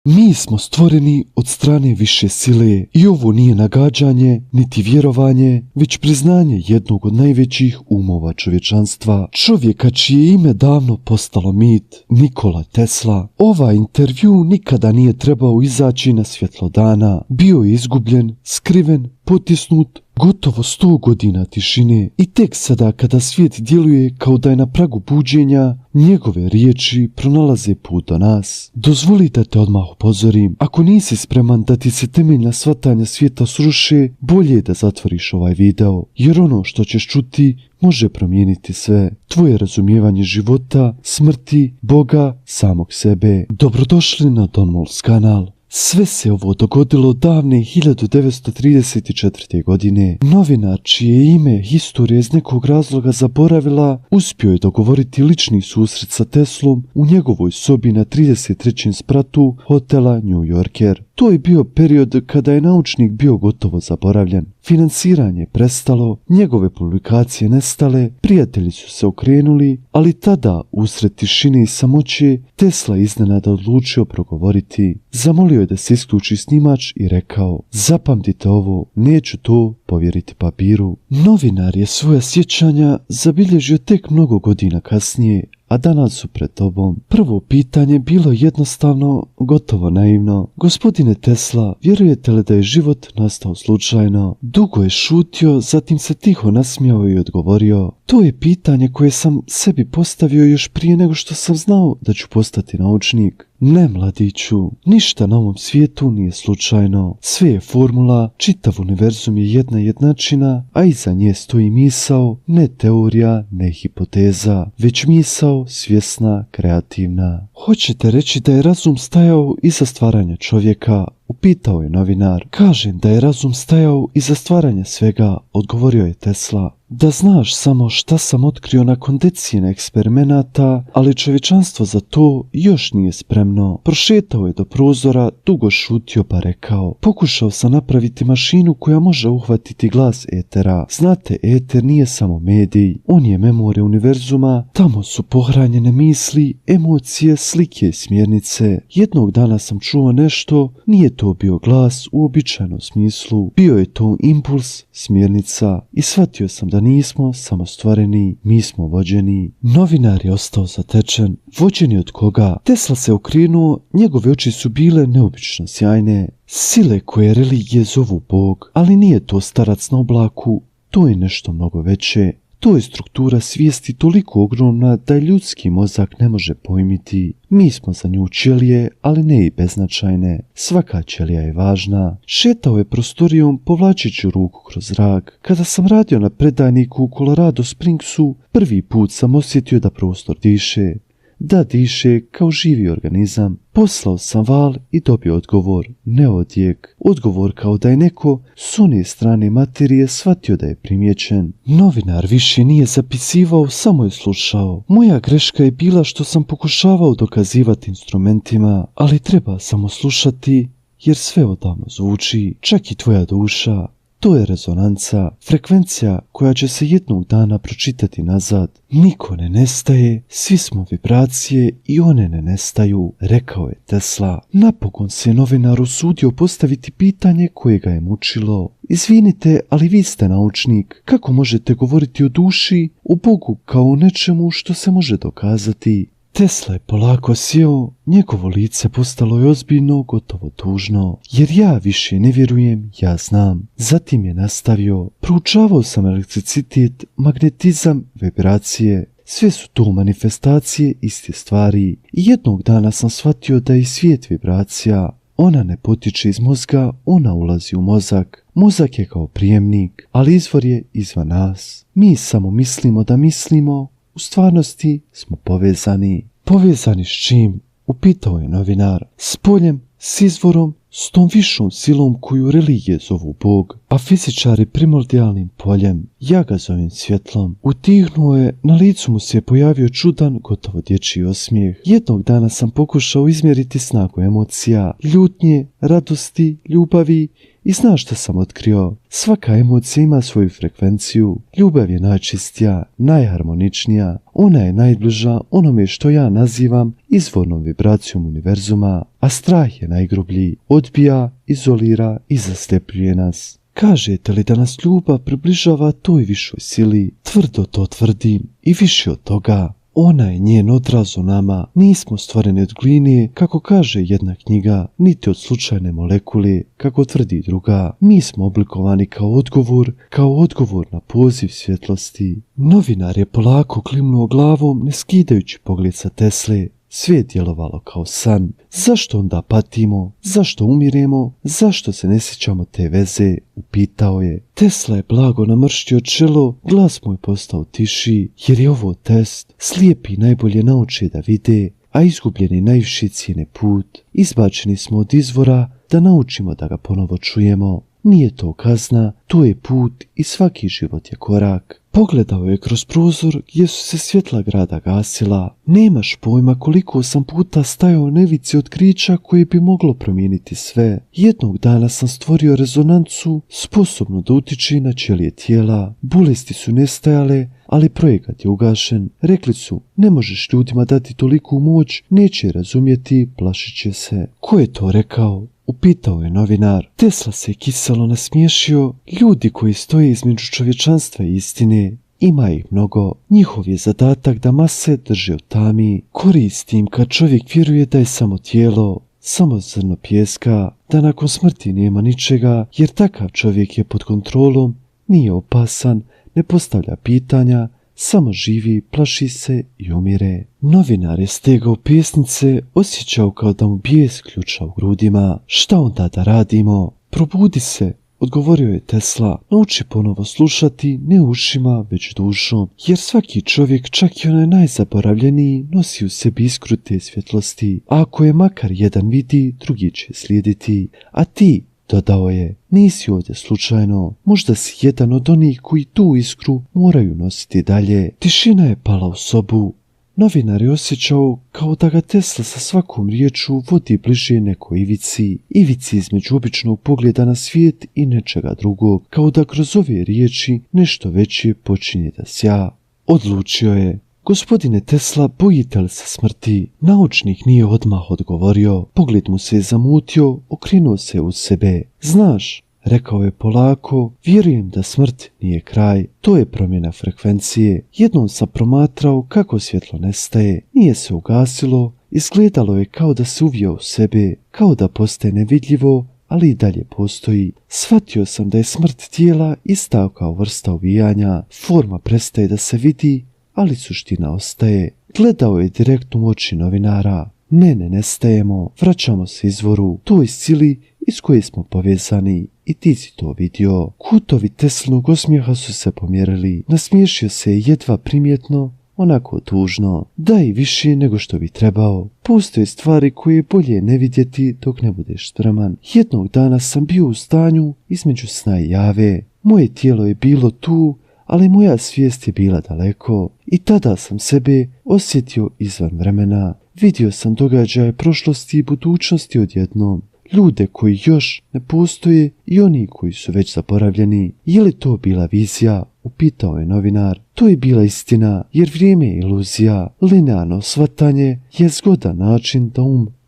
Mi smo stvoreni od strane više sile i ovo nije nagađanje niti vjerovanje, već priznanje jednog od najvećih umova čovječanstva, čovjeka čije ime davno postalo mit, Nikola Tesla. Ovaj intervju nikada nije trebao izaći na svjetlo dana, bio je izgubljen, skriven, potisnut, gotovo 100 godina tišine i tek sada kada svijet djeluje kao da je na pragu buđenja, njegove riječi pronalaze put do nas. Dozvoli da te odmah upozorim, ako nisi spreman da ti se temeljna shvatanja svijeta sruše, bolje je da zatvoriš ovaj video, jer ono što ćeš čuti može promijeniti sve. Tvoje razumijevanje života, smrti, Boga, samog sebe. Dobrodošli na Don Mols kanal. Sve se ovo dogodilo davne 1934. godine. Novinar čije ime historija iz nekog razloga zaboravila, uspio je dogovoriti lični susret sa Teslom u njegovoj sobi na 33. spratu hotela New Yorker. To je bio period kada je naučnik bio gotovo zaboravljen. Financiranje prestalo, njegove publikacije nestale, prijatelji su se okrenuli, ali tada, usred tišine i samoće, Tesla iznenada odlučio progovoriti. Zamolio je da se isključi snimač i rekao: zapamtite ovo, neću to povjeriti papiru. Novinar je svoja sjećanja zabilježio tek mnogo godina kasnije, a danas su pred tobom. Prvo pitanje bilo jednostavno, gotovo naivno. Gospodine Tesla, vjerujete li da je život nastao slučajno? Dugo je šutio, zatim se tiho nasmijao i odgovorio: to je pitanje koje sam sebi postavio još prije nego što sam znao da ću postati naučnik. Ne, mladiću, ništa na ovom svijetu nije slučajno. Sve je formula, čitav univerzum je jedna jednačina, a iza nje stoji misao, ne teorija, ne hipoteza, već misao svjesna, kreativna. Hoćete reći da je razum stajao iza stvaranja čovjeka? Upitao je novinar. Kažem da je razum stajao iza stvaranja svega, odgovorio je Tesla. Da znaš samo šta sam otkrio nakon decijena eksperimenata, ali čovječanstvo za to još nije spremno. Prošetao je do prozora, dugo šutio pa rekao: pokušao sam napraviti mašinu koja može uhvatiti glas etera. Znate, eter nije samo medij, on je memorija univerzuma, tamo su pohranjene misli, emocije, slike i smjernice. Jednog dana sam čuo nešto, nije to bio glas u običajnom smislu, bio je to impuls, smjernica, i shvatio sam da nismo samo stvoreni, mi smo vođeni. Novinar je ostao zatečen. Vođeni od koga? Tesla se okrenuo, njegove oči su bile neobično sjajne. Sile koje religije zovu Bog, ali nije to starac na oblaku, to je nešto mnogo veće. To je struktura svijesti toliko ogromna da ljudski mozak ne može pojmiti. Mi smo za nju ćelije, ali ne i beznačajne. Svaka ćelija je važna. Šetao je prostorijom povlačeći ruku kroz zrak. Kada sam radio na predajniku u Colorado Springsu, prvi put sam osjetio da prostor diše. Da diše kao živi organizam. Poslao sam val i dobio odgovor, ne odjek. Odgovor kao da je neko s one strane materije shvatio da je primijećen. Novinar više nije zapisivao, samo je slušao. Moja greška je bila što sam pokušavao dokazivati instrumentima, ali treba samo slušati, jer sve odavno zvuči, čak i tvoja duša. To je rezonanca, frekvencija koja će se jednog dana pročitati nazad. Niko ne nestaje, svi smo vibracije i one ne nestaju, rekao je Tesla. Napokon se novinar usudio postaviti pitanje koje ga je mučilo. Izvinite, ali vi ste naučnik. Kako možete govoriti o duši, o Bogu kao o nečemu što se može dokazati? Tesla je polako sjeo, njegovo lice postalo je ozbiljno, gotovo tužno. Jer ja više ne vjerujem, ja znam. Zatim je nastavio: proučavao sam elektricitet, magnetizam, vibracije. Sve su to manifestacije iste stvari. I jednog dana sam shvatio da je svijet vibracija. Ona ne potiče iz mozga, ona ulazi u mozak. Mozak je kao prijemnik, ali izvor je izvan nas. Mi samo mislimo da mislimo, u stvarnosti smo povezani. Povezani s čim? Upitao je novinar. S poljem, s izvorom, s tom višom silom koju religije zovu Bog, a fizičari primordijalnim poljem. Ja ga zovem svjetlom. Utihnuo je, na licu mu se je pojavio čudan, gotovo dječji osmijeh. Jednog dana sam pokušao izmjeriti snagu emocija, ljutnje, radosti, ljubavi I znaš šta sam otkrio? Svaka emocija ima svoju frekvenciju. Ljubav je najčistija, najharmoničnija. Ona je najbliža onome što ja nazivam izvornom vibracijom univerzuma, a strah je najgrublji. Odbija, izolira i zaslepljuje nas. Kažete li da nas ljubav približava toj višoj sili? Tvrdo to tvrdim i više od toga. Ona je njen odraz u nama. Nismo stvoreni od gline, kako kaže jedna knjiga, niti od slučajne molekule, kako tvrdi druga. Mi smo oblikovani kao odgovor na poziv svjetlosti. Novinar je polako klimnuo glavom, ne skidajući pogled sa Tesle. Sve je djelovalo kao san. Zašto onda patimo? Zašto umiremo? Zašto se ne sjećamo te veze? Upitao je. Tesla je blago namrštio čelo, glas mu je postao tiši, jer je ovo test. Slijepi najbolje nauče da vide, a izgubljeni najviše cijene put. Izbačeni smo od izvora da naučimo da ga ponovo čujemo. Nije to kazna, to je put i svaki život je korak. Pogledao je kroz prozor gdje su se svjetla grada gasila. Nemaš pojma koliko sam puta stajao na ivici otkrića koje bi moglo promijeniti sve. Jednog dana sam stvorio rezonancu sposobnu da utiče na ćelije tijela. Bolesti su nestajale, ali projekat je ugašen. Rekli su, ne možeš ljudima dati toliku moć, neće razumjeti, plašit će se. Ko je to rekao? Upitao je novinar. Tesla se kiselo nasmiješio. Ljudi koji stoje između čovječanstva i istine, ima ih mnogo. Njihov je zadatak da mase drže u tami. Koristim kad čovjek vjeruje da je samo tijelo, samo zrno pijeska, da nakon smrti nema ničega, jer takav čovjek je pod kontrolom, nije opasan, ne postavlja pitanja, samo živi, plaši se i umire. Novinar je stegao pesnice, osjećao kao da mu bijes ključa u grudima. Šta onda da radimo? Probudi se, odgovorio je Tesla. Nauči ponovo slušati, ne ušima, već dušom. Jer svaki čovjek, čak i onaj najzaboravljeniji, nosi u sebi iskru te svjetlosti. A ako je makar jedan vidi, drugi će slijediti. A ti, dodao je, nisi ovdje slučajno. Možda si jedan od onih koji tu iskru moraju nositi dalje. Tišina je pala u sobu. Novinar je osjećao kao da ga Tesla sa svakom riječu vodi bliže nekoj ivici. Ivici između običnog pogleda na svijet i nečega drugog. Kao da kroz ove riječi nešto veće počinje da sja. Odlučio je. Gospodine Tesla, bojite li se smrti? Naučnik nije odmah odgovorio. Pogled mu se je zamutio, okrenuo se uz sebe. Znaš, rekao je polako, vjerujem da smrt nije kraj. To je promjena frekvencije. Jednom sam promatrao kako svjetlo nestaje. Nije se ugasilo, izgledalo je kao da se uvio u sebe, kao da postaje nevidljivo, ali i dalje postoji. Shvatio sam da je smrt tijela ista kao vrsta uvijanja. Forma prestaje da se vidi, ali suština ostaje. Gledao je direktno u oči novinara. Ne nestajemo, vraćamo se izvoru, toj sili iz koje smo povezani. I ti si to vidio. Kutovi Teslinog osmijeha su se pomjerili. Nasmiješio se jedva primjetno, onako tužno. Daj više nego što bi trebao. Postoje stvari koje je bolje ne vidjeti dok ne budeš spreman. Jednog dana sam bio u stanju između sna i jave. Moje tijelo je bilo tu, ali moja svijest je bila daleko. I tada sam sebe osjetio izvan vremena. Vidio sam događaje prošlosti i budućnosti odjednom. Ljude koji još ne postoje i oni koji su već zaboravljeni. Je li to bila vizija? Upitao je novinar. To je bila istina, jer vrijeme je iluzija. Linearno shvatanje je zgodan način da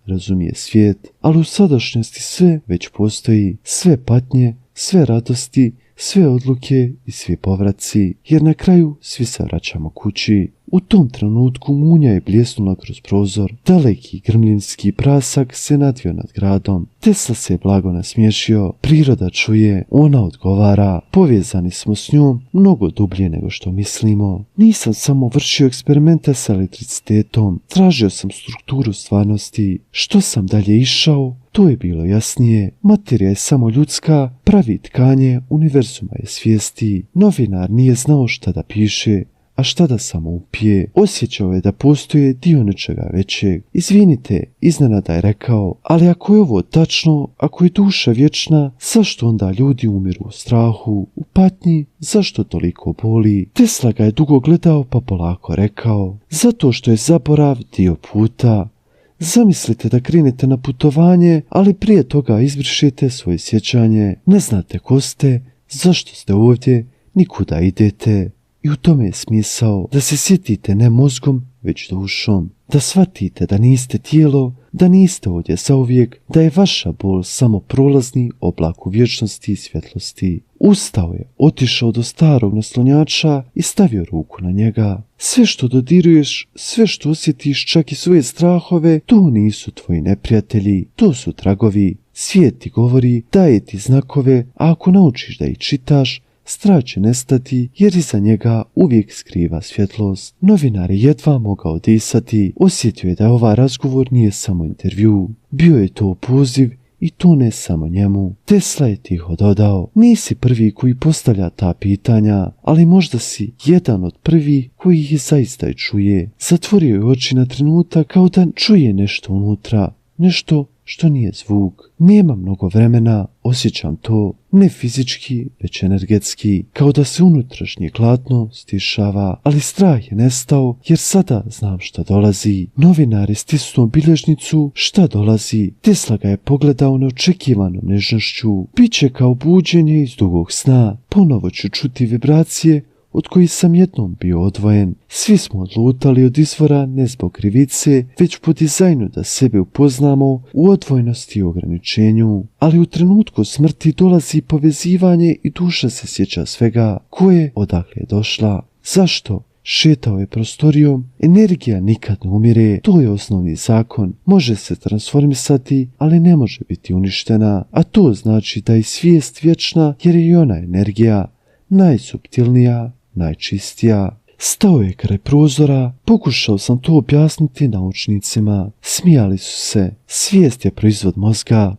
razumije svijet, ali u sadašnjosti sve već postoji. Sve patnje, sve radosti, sve odluke i svi povraci, jer na kraju svi se vraćamo kući. U tom trenutku munja je bljesnula kroz prozor. Daleki grmljenski prasak se nadvio nad gradom. Tesla se je blago nasmiješio. Priroda čuje, ona odgovara. Povezani smo s njom mnogo dublje nego što mislimo. Nisam samo vršio eksperimente sa elektricitetom. Tražio sam strukturu stvarnosti. Što sam dalje išao, to je bilo jasnije. Materija je samo ljudska, pravi tkanje univerzuma je svijesti. Novinar nije znao šta da piše, a šta da samo upije. Osjećao je da postoje dio nečega većeg. Izvinite, iznenada je rekao, ali ako je ovo tačno, ako je duša vječna, zašto onda ljudi umiru u strahu, u patnji, zašto toliko boli? Tesla ga je dugo gledao pa polako rekao, zato što je zaborav dio puta. Zamislite da krenete na putovanje, ali prije toga izbrišete svoje sjećanje. Ne znate ko ste, zašto ste ovdje, nikuda idete. I u tome je smisao da se sjetite ne mozgom, već dušom. Da shvatite da niste tijelo, da niste ovdje zauvijek, da je vaša bol samo prolazni oblak u vječnosti i svjetlosti. Ustao je, otišao do starog naslonjača i stavio ruku na njega. Sve što dodiruješ, sve što osjetiš, čak i svoje strahove, to nisu tvoji neprijatelji, to su tragovi. Svijet ti govori, daje ti znakove, a ako naučiš da ih čitaš, strah će nestati jer iza njega uvijek skriva svjetlost. Novinar je jedva mogao disati, osjetio je da ovaj razgovor nije samo intervju. Bio je to poziv i to ne samo njemu. Tesla je tiho dodao, nisi prvi koji postavlja ta pitanja, ali možda si jedan od prvih koji ih zaista i čuje. Zatvorio je oči na trenutak kao da čuje nešto unutra, nešto što nije zvuk. Nema mnogo vremena, osjećam to, ne fizički, već energetski, kao da se unutrašnje klatno stišava, ali strah je nestao jer sada znam šta dolazi. Novinar je stisnuo bilježnicu, šta dolazi. Tesla ga je pogledao neočekivanom nežnošću. Biće kao buđenje iz dugog sna, ponovo ću čuti vibracije od kojih sam jednom bio odvojen. Svi smo odlutali od izvora ne zbog krivice, već po dizajnu da sebe upoznamo u odvojenosti i ograničenju. Ali u trenutku smrti dolazi povezivanje i duša se sjeća svega. Ko je, odakle je došla, zašto? Šetao je prostorijom, energija nikad ne umire, to je osnovni zakon. Može se transformisati, ali ne može biti uništena, a to znači da je svijest vječna jer je i ona energija, najsuptilnija, najčistija. Stao je kraj prozora, pokušao sam to objasniti naučnicima. Smijali su se. Svijest je proizvod mozga.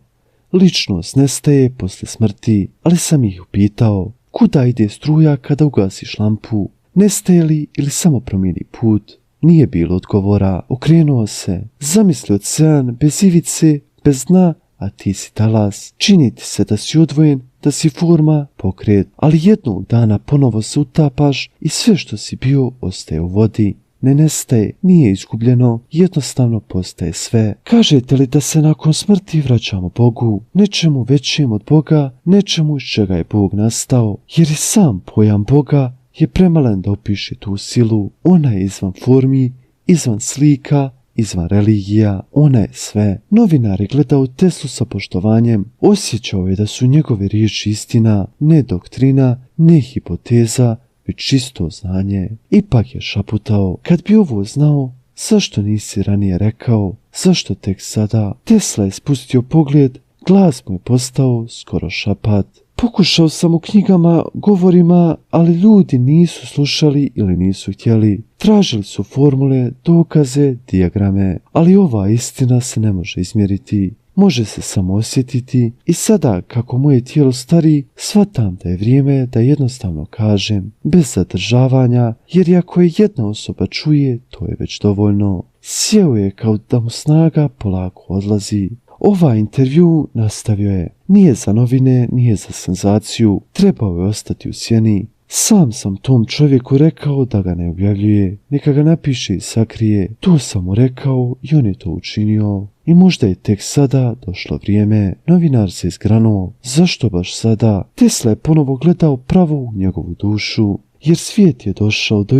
Ličnost nestaje poslije smrti, ali sam ih upitao, kuda ide struja kada ugasiš lampu? Nestaje li ili samo promijeni put? Nije bilo odgovora. Okrenuo se. Zamisli ocean bez ivice, bez dna, a ti si talas. Čini ti se da si odvojen, da si forma, pokret, ali jednog dana ponovo se utapaš i sve što si bio ostaje u vodi. Ne nestaje, nije izgubljeno, jednostavno postaje sve. Kažete li da se nakon smrti vraćamo Bogu, nečemu većem od Boga, nečemu iz čega je Bog nastao, jer i sam pojam Boga je premalen da opiše tu silu. Ona je izvan formi, izvan slika, izvan religija, ona je sve. Novinar je gledao Teslu sa poštovanjem. Osjećao je da su njegove riječi istina, ne doktrina, ne hipoteza, već čisto znanje. Ipak je šaputao, kad bi ovo znao, zašto nisi ranije rekao, zašto tek sada? Tesla je spustio pogled, glas mu je postao skoro šapat. Pokušao sam u knjigama, govorima, ali ljudi nisu slušali ili nisu htjeli. Tražili su formule, dokaze, dijagrame, ali ova istina se ne može izmjeriti. Može se samo osjetiti i sada kako moje tijelo stari, shvatam da je vrijeme da jednostavno kažem, bez zadržavanja, jer ako je jedna osoba čuje, to je već dovoljno. Sjeo je kao da mu snaga polako odlazi. Ovaj intervju, nastavio je, nije za novine, nije za senzaciju, trebao je ostati u sjeni. Sam sam tom čovjeku rekao da ga ne objavljuje, neka ga napiše i sakrije. To sam mu rekao i on je to učinio. I možda je tek sada došlo vrijeme. Novinar se izgranuo. Zašto baš sada? Tesla je ponovo gledao pravo u njegovu dušu, jer svijet je došao do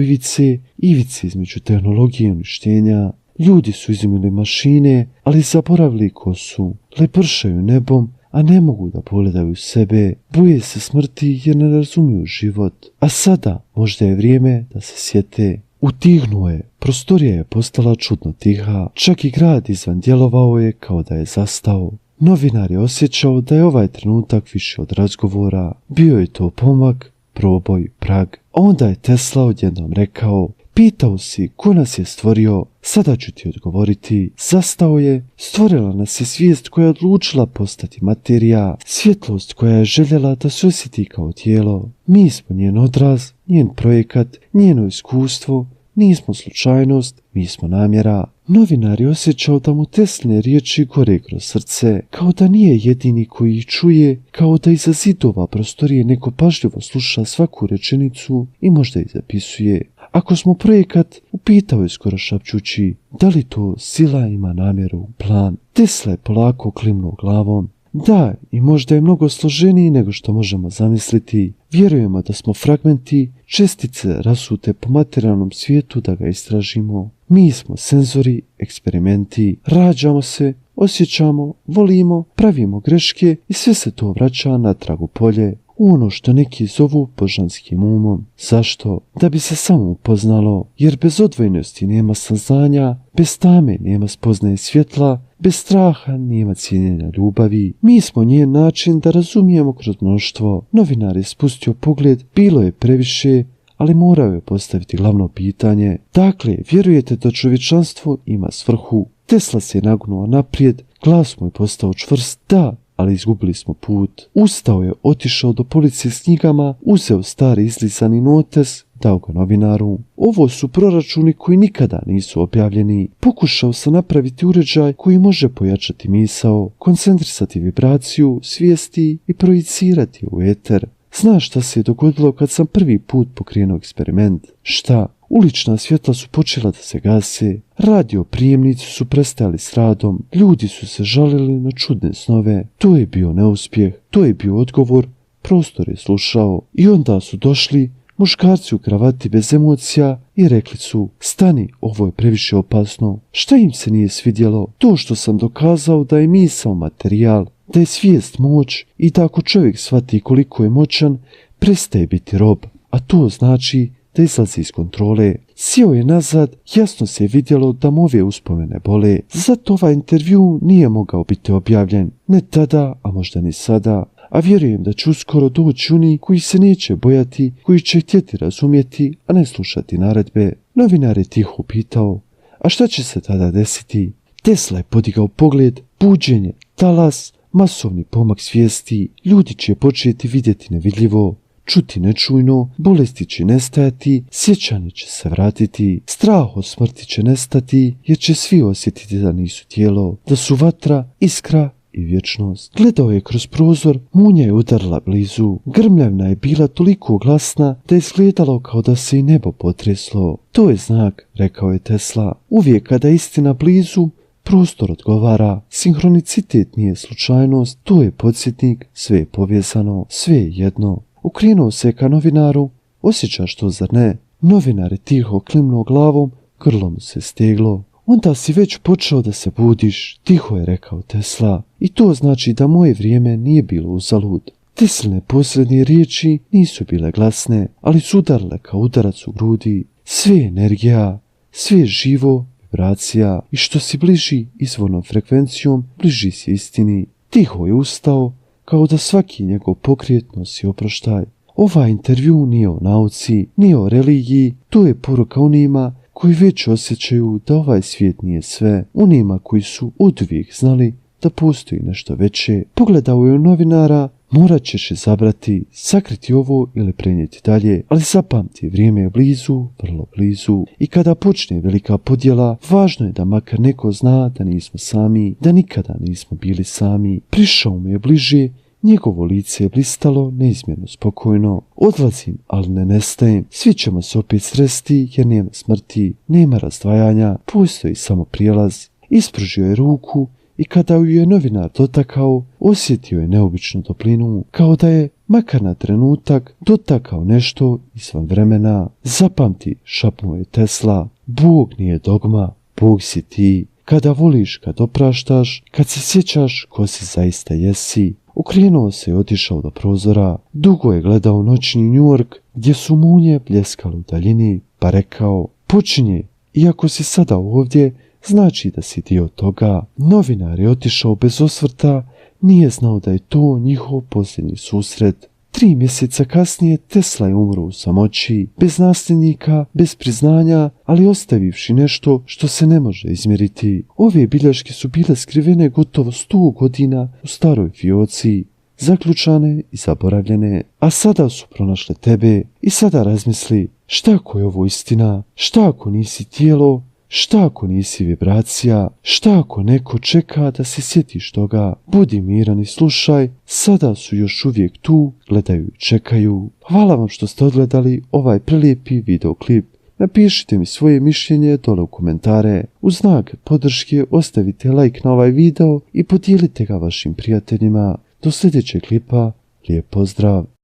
ivice između tehnologije i uništenja. Ljudi su izumili mašine, ali zaboravili ko su. Lepršaju nebom, a ne mogu da pogledaju sebe. Boje se smrti jer ne razumiju život. A sada možda je vrijeme da se sjete. Utihnuo je. Prostorija je postala čudno tiha. Čak i grad izvan djelovao je kao da je zastao. Novinar je osjećao da je ovaj trenutak više od razgovora. Bio je to pomak, proboj, prag. A onda je Tesla odjednom rekao, pitao si ko nas je stvorio, sada ću ti odgovoriti. Zastao je, stvorila nas je svijest koja je odlučila postati materija, svjetlost koja je željela da se osjeti kao tijelo. Mi smo njen odraz, njen projekat, njeno iskustvo, nismo slučajnost, mi smo namjera. Novinar je osjećao da mu Tesline riječi gore kroz srce, kao da nije jedini koji ih čuje, kao da iza zidova prostorije neko pažljivo sluša svaku rečenicu i možda ih zapisuje. Ako smo projekat, upitao je skoro šapćući, da li to sila ima namjeru, plan. Tesla je polako klimnuo glavom. Da, i možda je mnogo složeniji nego što možemo zamisliti. Vjerujemo da smo fragmenti, čestice rasute po materijalnom svijetu da ga istražimo. Mi smo senzori, eksperimenti, rađamo se, osjećamo, volimo, pravimo greške i sve se to vraća natrag u polje, u ono što neki zovu božanskim umom. Zašto? Da bi se samo upoznalo, jer bez odvojenosti nema saznanja, bez tame nema spoznaje svjetla, bez straha nema cijenjenja ljubavi. Mi smo njen način da razumijemo kroz mnoštvo. Novinar je spustio pogled, bilo je previše, ali morao je postaviti glavno pitanje. Dakle, vjerujete da čovječanstvo ima svrhu? Tesla se je nagnuo naprijed, glas mu je postao čvrst. Da, ali izgubili smo put. Ustao je, otišao do policije s knjigama, uzeo stari izlizani notes, dao ga novinaru. Ovo su proračuni koji nikada nisu objavljeni. Pokušao sam napraviti uređaj koji može pojačati misao, koncentrisati vibraciju, svijesti i projicirati u eter. Znaš šta se je dogodilo kad sam prvi put pokrenuo eksperiment? Šta? Ulična svjetla su počela da se gase, radio prijemnici su prestajali s radom, ljudi su se žalili na čudne snove. To je bio neuspjeh, to je bio odgovor, prostor je slušao. I onda su došli muškarci u kravati bez emocija i rekli su: stani, ovo je previše opasno. Šta im se nije svidjelo? To što sam dokazao da je misao materijal, da je svijest moć i da ako čovjek shvati koliko je moćan, prestaje biti rob, a to znači da izlazi iz kontrole. Sjeo je nazad, jasno se je vidjelo da mu ove uspomene bole. Zato ovaj intervju nije mogao biti objavljen. Ne tada, a možda ni sada. A vjerujem da će uskoro doći oni koji se neće bojati, koji će htjeti razumjeti, a ne slušati naredbe. Novinar je tiho pitao: a šta će se tada desiti? Tesla je podigao pogled, buđenje, talas, masovni pomak svijesti. Ljudi će početi vidjeti nevidljivo, čuti nečujno, bolesti će nestajati, sjećanje će se vratiti, strah od smrti će nestati, jer će svi osjetiti da nisu tijelo, da su vatra, iskra i vječnost. Gledao je kroz prozor, munja je udarila blizu. Grmljavna je bila toliko glasna da je izgledalo kao da se i nebo potreslo. To je znak, rekao je Tesla. Uvijek kada je istina blizu, prostor odgovara. Sinhronicitet nije slučajnost, to je podsjetnik, sve je povezano, sve je jedno. Okrenuo se ka novinaru. Osjećaš to, zar ne? Novinar je tiho klimnuo glavom, grlo mu se steglo. Onda si već počeo da se budiš, tiho je rekao Tesla. I to znači da moje vrijeme nije bilo uzalud. Tesline posljednje riječi nisu bile glasne, ali su udarile kao udarac u grudi. Sve je energija, sve je živo, vibracija. I što si bliži izvornom frekvencijom, bliži si istini. Tiho je ustao, kao da svaki njegov pokret nosi oproštaj. Ovaj intervju nije o nauci, nije o religiji, to je poruka onima koji već osjećaju da ovaj svijet nije sve, onima koji su oduvijek znali da postoji nešto veće. Pogledao je u novinara: morat ćeš izabrati, sakriti ovo ili prenijeti dalje, ali zapamti, vrijeme je blizu, vrlo blizu. I kada počne velika podjela, važno je da makar neko zna da nismo sami, da nikada nismo bili sami. Prišao mu je bliže, njegovo lice je blistalo neizmjerno spokojno. Odlazim, ali ne nestajem. Svi ćemo se opet sresti jer nema smrti, nema razdvajanja, postoji samo prijelaz. Ispružio je ruku i kada ju je novinar dotakao, osjetio je neobičnu toplinu, kao da je, makar na trenutak, dotakao nešto izvan vremena. Zapamti, šapnuo je Tesla, Bog nije dogma, Bog si ti. Kada voliš, kad opraštaš, kad se sjećaš ko si zaista jesi. Okrenuo se i otišao do prozora. Dugo je gledao noćni New York gdje su munje bljeskale u daljini, pa rekao: počinje, iako si sada ovdje, znači da si dio toga. Novinar je otišao bez osvrta, nije znao da je to njihov posljednji susret. 3 mjeseca kasnije Tesla je umro u samoći, bez nasljednika, bez priznanja, ali ostavivši nešto što se ne može izmjeriti. Ove bilješke su bile skrivene gotovo 100 godina u staroj fioci, zaključane i zaboravljene, a sada su pronašle tebe. I sada razmisli: šta ako je ovo istina? Šta ako nisi tijelo? Šta ako nisi vibracija? Šta ako neko čeka da se sjetiš toga? Budi miran i slušaj, sada su još uvijek tu, gledaju i čekaju. Hvala vam što ste odgledali ovaj prelijepi videoklip. Napišite mi svoje mišljenje dole u komentare. U znak podrške ostavite like na ovaj video i podijelite ga vašim prijateljima. Do sljedećeg klipa, lijep pozdrav!